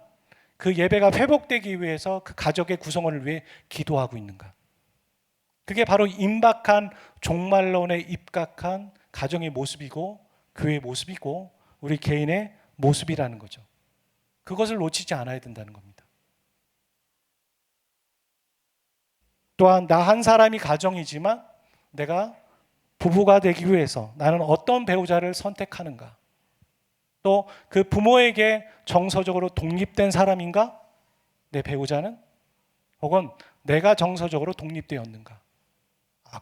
그 예배가 회복되기 위해서 그 가족의 구성원을 위해 기도하고 있는가? 그게 바로 임박한 종말론에 입각한 가정의 모습이고 교회의 모습이고 우리 개인의 모습이라는 거죠. 그것을 놓치지 않아야 된다는 겁니다. 또한 나 한 사람이 가정이지만 내가 부부가 되기 위해서 나는 어떤 배우자를 선택하는가? 또 그 부모에게 정서적으로 독립된 사람인가? 내 배우자는? 혹은 내가 정서적으로 독립되었는가?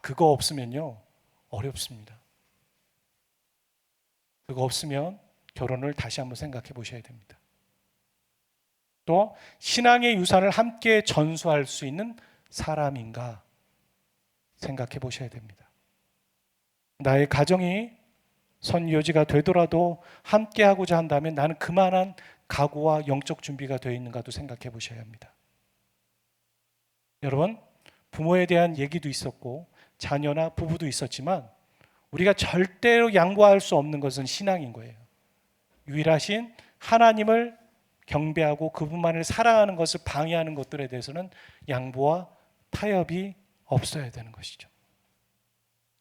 그거 없으면요 어렵습니다. 그거 없으면 결혼을 다시 한번 생각해 보셔야 됩니다. 또 신앙의 유산을 함께 전수할 수 있는 사람인가 생각해 보셔야 됩니다. 나의 가정이 선유지가 되더라도 함께 하고자 한다면 나는 그만한 각오와 영적 준비가 되어 있는가도 생각해 보셔야 합니다. 여러분, 부모에 대한 얘기도 있었고 자녀나 부부도 있었지만 우리가 절대로 양보할 수 없는 것은 신앙인 거예요. 유일하신 하나님을 경배하고 그분만을 사랑하는 것을 방해하는 것들에 대해서는 양보와 타협이 없어야 되는 것이죠.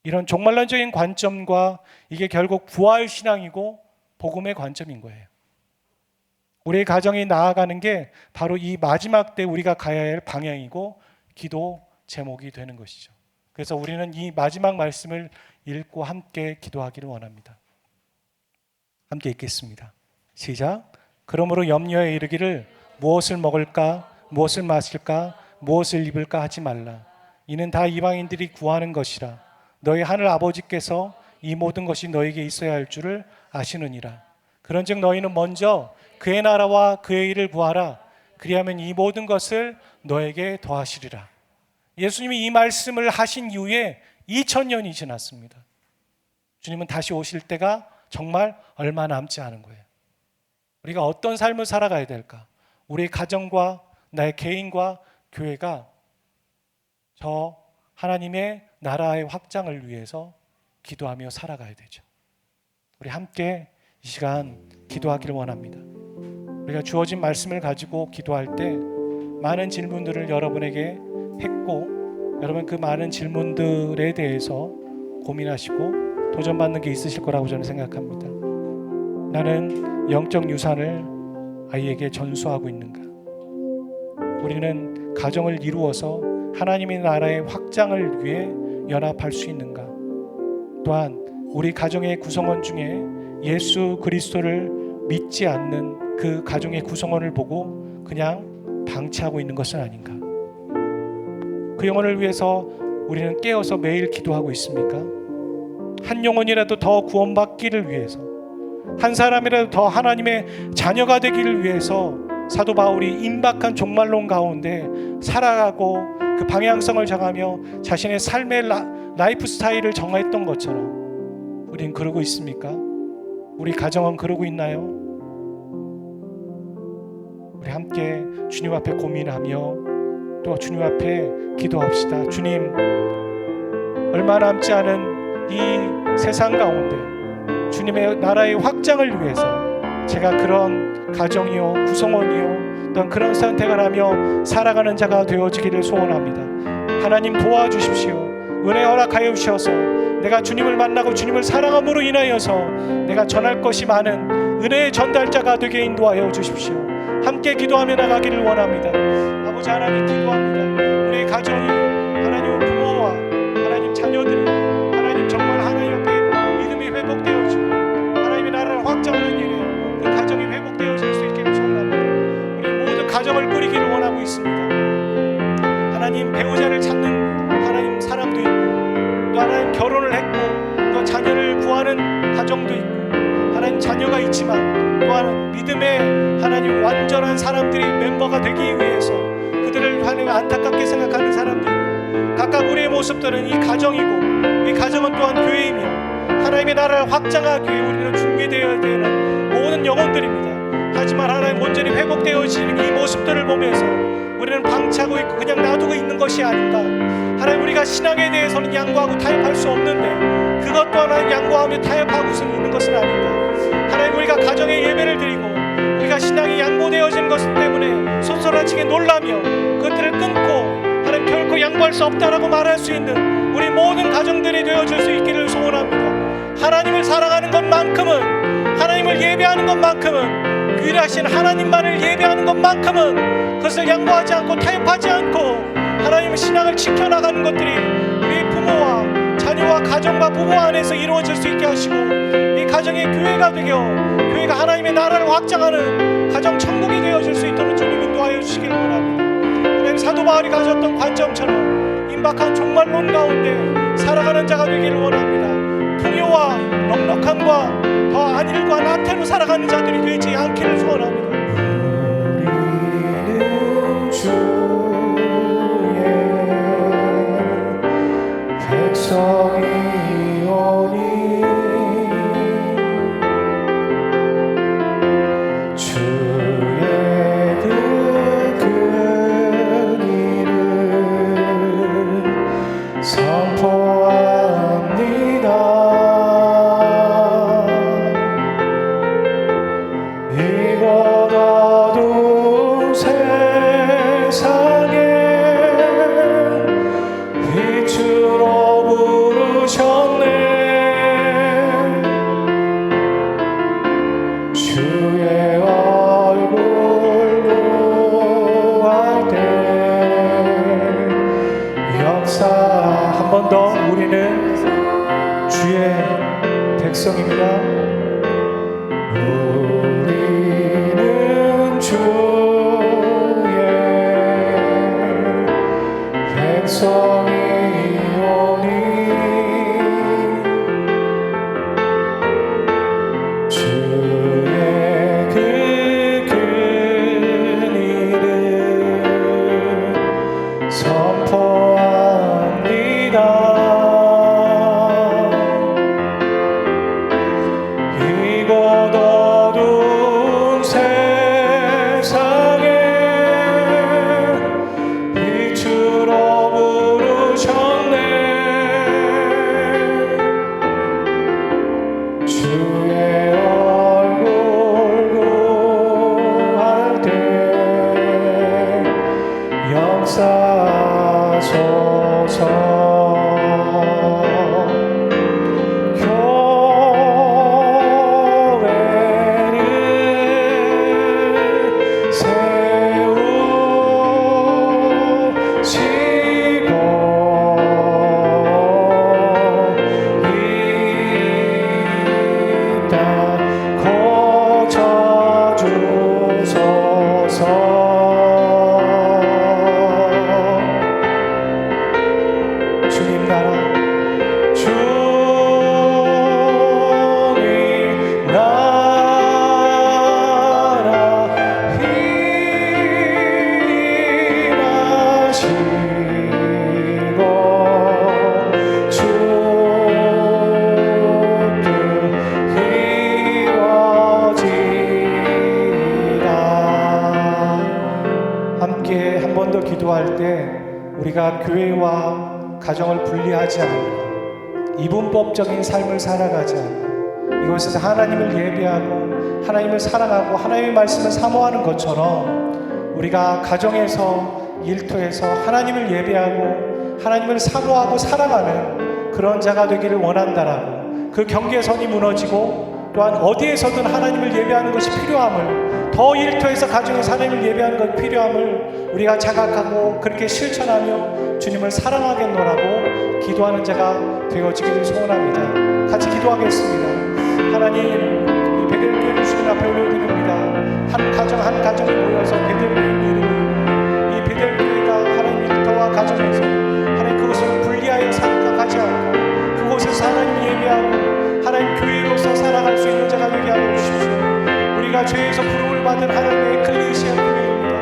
이런 종말론적인 관점과 이게 결국 부활신앙이고 복음의 관점인 거예요. 우리의 가정이 나아가는 게 바로 이 마지막 때 우리가 가야 할 방향이고 기도 제목이 되는 것이죠. 그래서 우리는 이 마지막 말씀을 읽고 함께 기도하기를 원합니다. 함께 읽겠습니다. 시작. 그러므로 염려에 이르기를 무엇을 먹을까, 무엇을 마실까, 무엇을 입을까 하지 말라. 이는 다 이방인들이 구하는 것이라. 너희 하늘 아버지께서 이 모든 것이 너에게 있어야 할 줄을 아시느니라. 그런즉 너희는 먼저 그의 나라와 그의 일을 구하라. 그리하면 이 모든 것을 너에게 더하시리라. 예수님이 이 말씀을 하신 이후에 2000년이 지났습니다. 주님은 다시 오실 때가 정말 얼마 남지 않은 거예요. 우리가 어떤 삶을 살아가야 될까? 우리 가정과 나의 개인과 교회가 저 하나님의 나라의 확장을 위해서 기도하며 살아가야 되죠. 우리 함께 이 시간 기도하기를 원합니다. 우리가 주어진 말씀을 가지고 기도할 때 많은 질문들을 여러분에게 했고, 여러분 그 많은 질문들에 대해서 고민하시고 도전받는 게 있으실 거라고 저는 생각합니다. 나는 영적 유산을 아이에게 전수하고 있는가? 우리는 가정을 이루어서 하나님의 나라의 확장을 위해 연합할 수 있는가? 또한 우리 가정의 구성원 중에 예수 그리스도를 믿지 않는 그 가정의 구성원을 보고 그냥 방치하고 있는 것은 아닌가? 그 영혼을 위해서 우리는 깨어서 매일 기도하고 있습니까? 한 영혼이라도 더 구원받기를 위해서, 한 사람이라도 더 하나님의 자녀가 되기를 위해서 사도 바울이 임박한 종말론 가운데 살아가고 그 방향성을 정하며 자신의 삶의 라이프 스타일을 정했던 것처럼 우린 그러고 있습니까? 우리 가정은 그러고 있나요? 우리 함께 주님 앞에 고민하며 또 주님 앞에 기도합시다. 주님, 얼마 남지 않은 이 세상 가운데 주님의 나라의 확장을 위해서 제가 그런 가정이요 구성원이요 또한 그런 선택을 하며 살아가는 자가 되어지기를 소원합니다. 하나님 도와주십시오. 은혜 허락하여 주셔서 내가 주님을 만나고 주님을 사랑함으로 인하여서 내가 전할 것이 많은 은혜의 전달자가 되게 인도하여 주십시오. 함께 기도하며 나가기를 원합니다. 아버지 하나님 기도합니다. 우리의 가정이 하나님 부모와 하나님 자녀들이 하나님 정말 하나님 앞에 믿음이 회복되어지고 하나님의 나라를 확장하는 일에 그 가정이 회복되어질 수 있기를 소원합니다. 우리 모두 가정을 꾸리기를 원하고 있습니다. 하나님 배우자를 찾는 하나님 사람도 있고 또 하나님 결혼을 했고 또 자녀를 구하는 가정도 있고 하나님 자녀가 있지만 또한 믿음의 하나님 완전한 사람들이 멤버가 되기 위해서 그들을 하나님 안타깝게 생각하는 사람도 있고 각각 우리의 모습들은 이 가정이고 이 가정은 또한 교회이며 하나님의 나라를 확장하기 위해 우리는 준비되어야 되는 모든 영혼들입니다. 하지만 하나님 온전히 회복되어지는 이 모습들을 보면서 우리는 방치하고 있고 그냥 놔두고 있는 것이 아닌가. 하나님 우리가 신앙에 대해서는 양보하고 타협할 수 없는데 그것 또한 하나님 양보하며 타협하고서 있는 것은 아닌가. 하나님 우리가 가정에 예배를 드리고 우리가 신앙이 양보되어지는 것 때문에 솟아나치게 놀라며 그것들을 끊고 하나님 결코 양보할 수 없다라고 말할 수 있는 우리 모든 가정들이 되어줄 수 있기를 소원합니다. 하나님을 사랑하는 것만큼은 하나님을 예배하는 것만큼은 유일하신 하나님만을 예배하는 것만큼은 그것을 양보하지 않고 타협하지 않고 하나님의 신앙을 지켜나가는 것들이 우리 부모와 자녀와 가정과 부부 안에서 이루어질 수 있게 하시고 이 가정의 교회가 되어 교회가 하나님의 나라를 확장하는 가정 천국이 되어질 수 있도록 주님 인도하여 주시기를 원합니다. 하나님 사도 바울이 가졌던 관점처럼 임박한 종말론 가운데 살아가는 자가 되기를 원합니다. 풍요와 넉넉함과 더 안일과 나태로 살아가는 자들이 되지 않기를 소원합니다. 우리는 주의 백성이오니 주의 그 일을 선포합니다. 이곳 어두운 세상 역사. 한 번 더. 우리는 주의 백성입니다. 우리는 주의 백성이오니 주의 그 일을 선포합니다. 이곳 어두운 세상에 빛으로 부르셨네. 주의 얼굴 구할 때 역사하소서. 교회를 세우시고 이 땅 고쳐주소서. 주님 나라, 주님 나라 임하시고 주 뜻 이루어지리라. 함께 한 번 더 기도할 때 우리가 교회와 가정을 분리하지 않고 이분법적인 삶을 살아가지 않고 이곳에서 하나님을 예배하고 하나님을 사랑하고 하나님의 말씀을 사모하는 것처럼 우리가 가정에서 일터에서 하나님을 예배하고 하나님을 사모하고 사랑하는 그런 자가 되기를 원한다라고, 그 경계선이 무너지고 또한 어디에서든 하나님을 예배하는 것이 필요함을, 더 일터에서 가정에서 하나님을 예배하는 것이 필요함을 우리가 자각하고 그렇게 실천하며 주님을 사랑하겠노라고 기도하는 자가 되어지기를 소원합니다. 같이 기도하겠습니다. 하나님, 이 베델교회를 주님 앞에 올려드립니다. 한 가정 한 가정이 모여서 베델교회를, 이 베델교회가 하나님 일터와 가정에서 하나님 그것을 분리하여 생각하지 않고 그곳에서 하나님 예배하고 하나님 교회로서 살아갈 수 있는 자가 되게 하여 주십시오. 우리가 죄에서 부름을 받은 하나님의 에클레시아 교회입니다.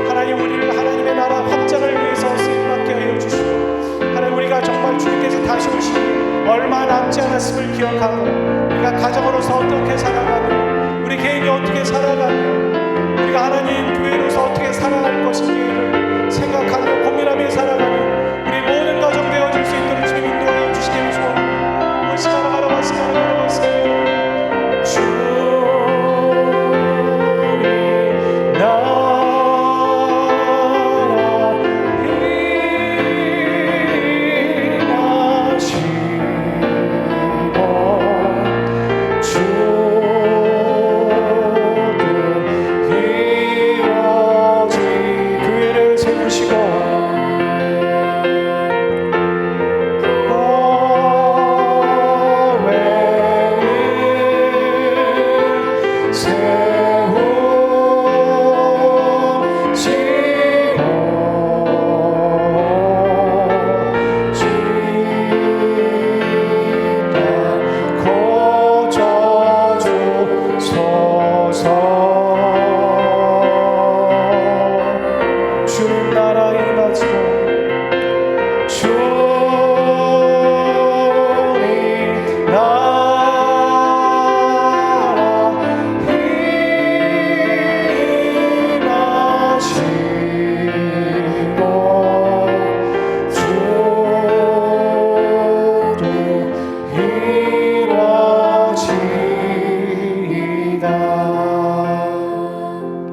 하나님, 우리를 하나님의 나라 확장을 위해서 쓰임받게 하여 주시고 하나님, 우리가 정말 주님께서 다시 오시니 얼마 남지 않았음을 기억하고 우리가 가정으로서 어떻게 살아가며 우리 개인이 어떻게 살아가며 우리가 하나님 교회로서 어떻게 살아갈 것인지를 생각하며 고민하며 살아가는 우리 모든 가정 되어질 수 있도록 주님 인도하여 주시기를 소원합니다. 시간을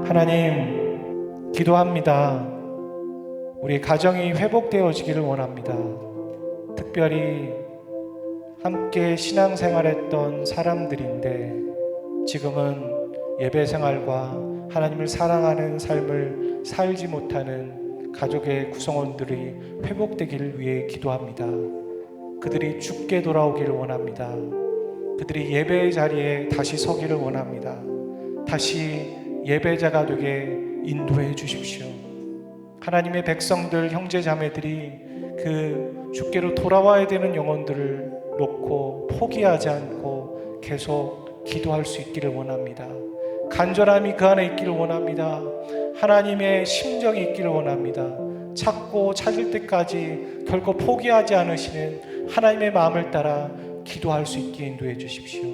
하나님, 기도합니다. 우리 가정이 회복되어지기를 원합니다. 특별히 함께 신앙생활했던 사람들인데 지금은 예배생활과 하나님을 사랑하는 삶을 살지 못하는 가족의 구성원들이 회복되기를 위해 기도합니다. 그들이 죽게 돌아오기를 원합니다. 그들이 예배의 자리에 다시 서기를 원합니다. 다시 예배자가 되게 인도해 주십시오. 하나님의 백성들, 형제 자매들이 그 주께로 돌아와야 되는 영혼들을 놓고 포기하지 않고 계속 기도할 수 있기를 원합니다. 간절함이 그 안에 있기를 원합니다. 하나님의 심정이 있기를 원합니다. 찾고 찾을 때까지 결코 포기하지 않으시는 하나님의 마음을 따라 기도할 수 있게 인도해 주십시오.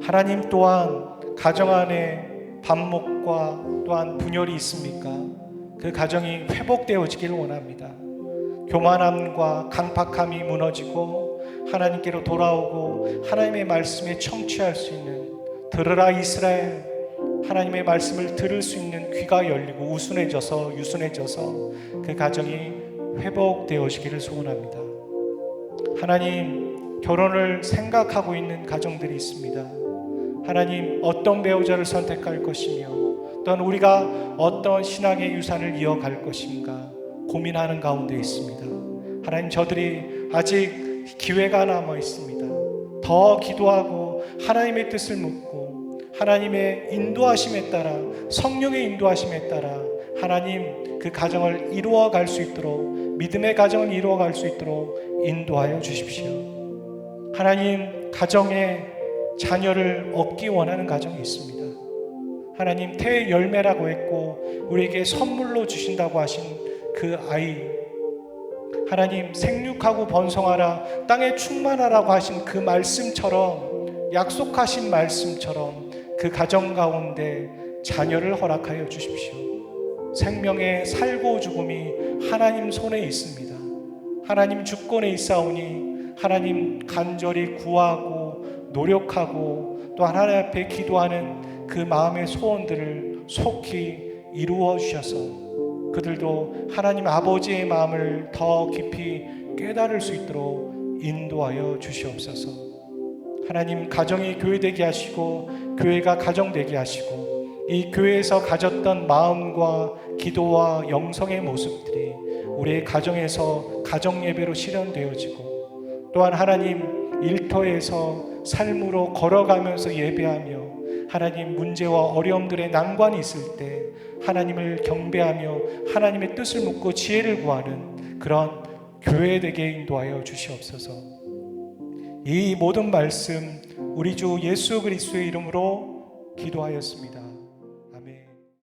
하나님 또한 가정 안에 반목과 또한 분열이 있습니까? 그 가정이 회복되어지기를 원합니다. 교만함과 강팍함이 무너지고 하나님께로 돌아오고 하나님의 말씀에 청취할 수 있는, 들으라 이스라엘, 하나님의 말씀을 들을 수 있는 귀가 열리고 우순해져서 유순해져서 그 가정이 회복되어지기를 소원합니다. 하나님, 결혼을 생각하고 있는 가정들이 있습니다. 하나님, 어떤 배우자를 선택할 것이며 또한 우리가 어떤 신앙의 유산을 이어갈 것인가 고민하는 가운데 있습니다. 하나님, 저들이 아직 기회가 남아 있습니다. 더 기도하고 하나님의 뜻을 묻고 하나님의 인도하심에 따라, 성령의 인도하심에 따라 하나님 그 가정을 이루어갈 수 있도록, 믿음의 가정을 이루어갈 수 있도록 인도하여 주십시오. 하나님, 가정에 자녀를 얻기 원하는 가정이 있습니다. 하나님, 태의 열매라고 했고 우리에게 선물로 주신다고 하신 그 아이, 하나님, 생육하고 번성하라, 땅에 충만하라고 하신 그 말씀처럼, 약속하신 말씀처럼 그 가정 가운데 자녀를 허락하여 주십시오. 생명의 살고 죽음이 하나님 손에 있습니다. 하나님 주권에 있사오니 하나님 간절히 구하고 노력하고 또 하나님 앞에 기도하는 그 마음의 소원들을 속히 이루어 주셔서 그들도 하나님 아버지의 마음을 더 깊이 깨달을 수 있도록 인도하여 주시옵소서. 하나님, 가정이 교회되게 하시고 교회가 가정되게 하시고 이 교회에서 가졌던 마음과 기도와 영성의 모습들이 우리의 가정에서 가정예배로 실현되어지고 또한 하나님 일터에서 삶으로 걸어가면서 예배하며 하나님 문제와 어려움들의 난관이 있을 때 하나님을 경배하며 하나님의 뜻을 묻고 지혜를 구하는 그런 교회 되게 인도하여 주시옵소서. 이 모든 말씀 우리 주 예수 그리스도의 이름으로 기도하였습니다.